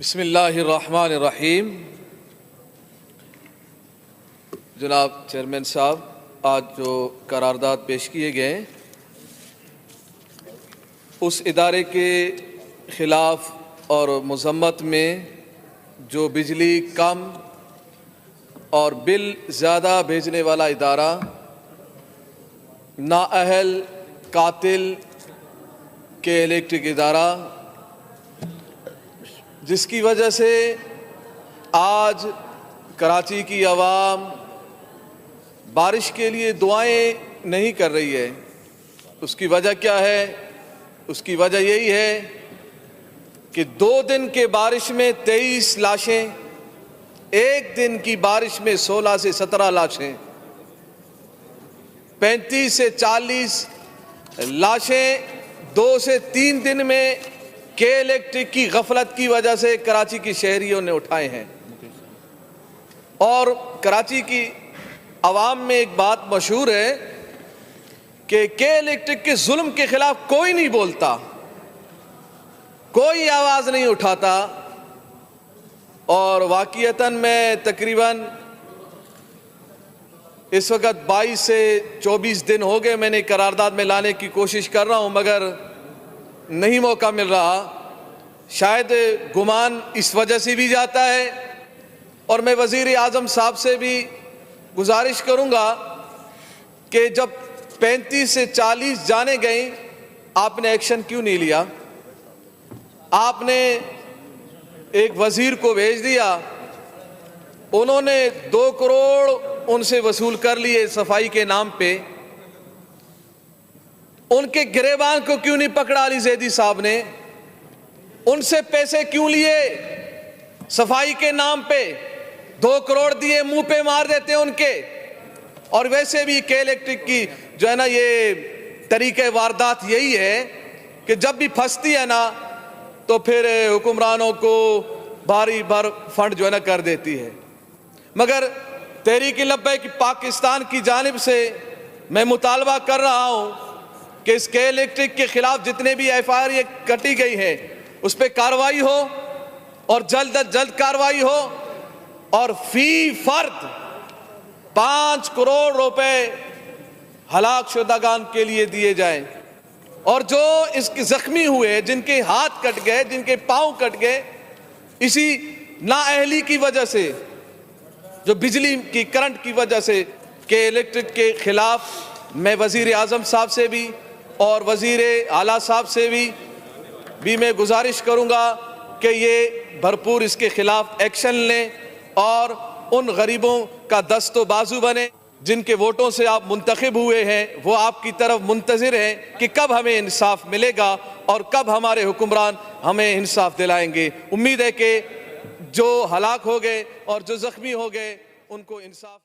बिस्मिल्लाहिर्रहमानिर्रहीम। जनाब चेयरमैन साहब, आज जो करारदाद पेश किए गए उस इदारे के ख़िलाफ़ और मज़म्मत में जो बिजली कम और बिल ज़्यादा भेजने वाला इदारा, नाअहल कातिल के इलेक्ट्रिक इदारा, जिसकी वजह से आज कराची की आवाम बारिश के लिए दुआएं नहीं कर रही है। उसकी वजह क्या है? उसकी वजह यही है कि 2 दिन के बारिश में 23 लाशें, 1 दिन की बारिश में 16 से 17 लाशें, 35 से 40 लाशें 2 से 3 दिन में के इलेक्ट्रिक की गफलत की वजह से कराची की शहरियों ने उठाए हैं। और कराची की आवाम में एक बात मशहूर है कि के इलेक्ट्रिक के जुल्म के खिलाफ कोई नहीं बोलता, कोई आवाज़ नहीं उठाता। और वाक़ियतन मैं तकरीबन इस वक्त 22 से 24 दिन हो गए मैंने करारदाद में लाने की कोशिश कर रहा हूँ, मगर नहीं मौका मिल रहा। शायद गुमान इस वजह से भी जाता है। और मैं वज़ीर आज़म साहब से भी गुजारिश करूँगा कि जब 35 से 40 जाने गई, आपने एक्शन क्यों नहीं लिया? आपने एक वज़ीर को भेज दिया, उन्होंने 2 करोड़ उनसे वसूल कर लिए सफाई के नाम पे। उनके गिरेबान को क्यों नहीं पकड़ा अली ज़ैदी साहब ने? उनसे पैसे क्यों लिए सफाई के नाम पे? 2 करोड़ दिए, मुंह पे मार देते उनके। और वैसे भी के इलेक्ट्रिक की जो है ना, ये तरीके वारदात यही है कि जब भी फंसती है ना तो फिर हुक्मरानों को भारी भर फंड जो है ना कर देती है। मगर तहरीक लब्बैक पाकिस्तान की जानिब से मैं मुतालबा कर रहा हूँ कि इस के इलेक्ट्रिक के खिलाफ जितने भी FIR ये कटी गई है उस पर कार्रवाई हो, और जल्द अज जल्द कार्रवाई हो, और फी फर्द 5 करोड़ रुपए हलाक शुदागान के लिए दिए जाएं। और जो इसके जख्मी हुए, जिनके हाथ कट गए, जिनके पांव कट गए, इसी नाअहली की वजह से, जो बिजली की करंट की वजह से के इलेक्ट्रिक के खिलाफ मैं वज़ीर आज़म साहब से भी और वज़ीर आला साहब से भी मैं गुजारिश करूँगा कि ये भरपूर इसके ख़िलाफ़ एक्शन लें और उन गरीबों का दस्तो बाजू बने जिनके वोटों से आप मुंतखब हुए हैं। वो आपकी तरफ मुंतज़िर हैं कि कब हमें इंसाफ मिलेगा और कब हमारे हुक्मरान हमें इंसाफ दिलाएंगे। उम्मीद है कि जो हलाक हो गए और जो ज़ख्मी हो गए उनको इंसाफ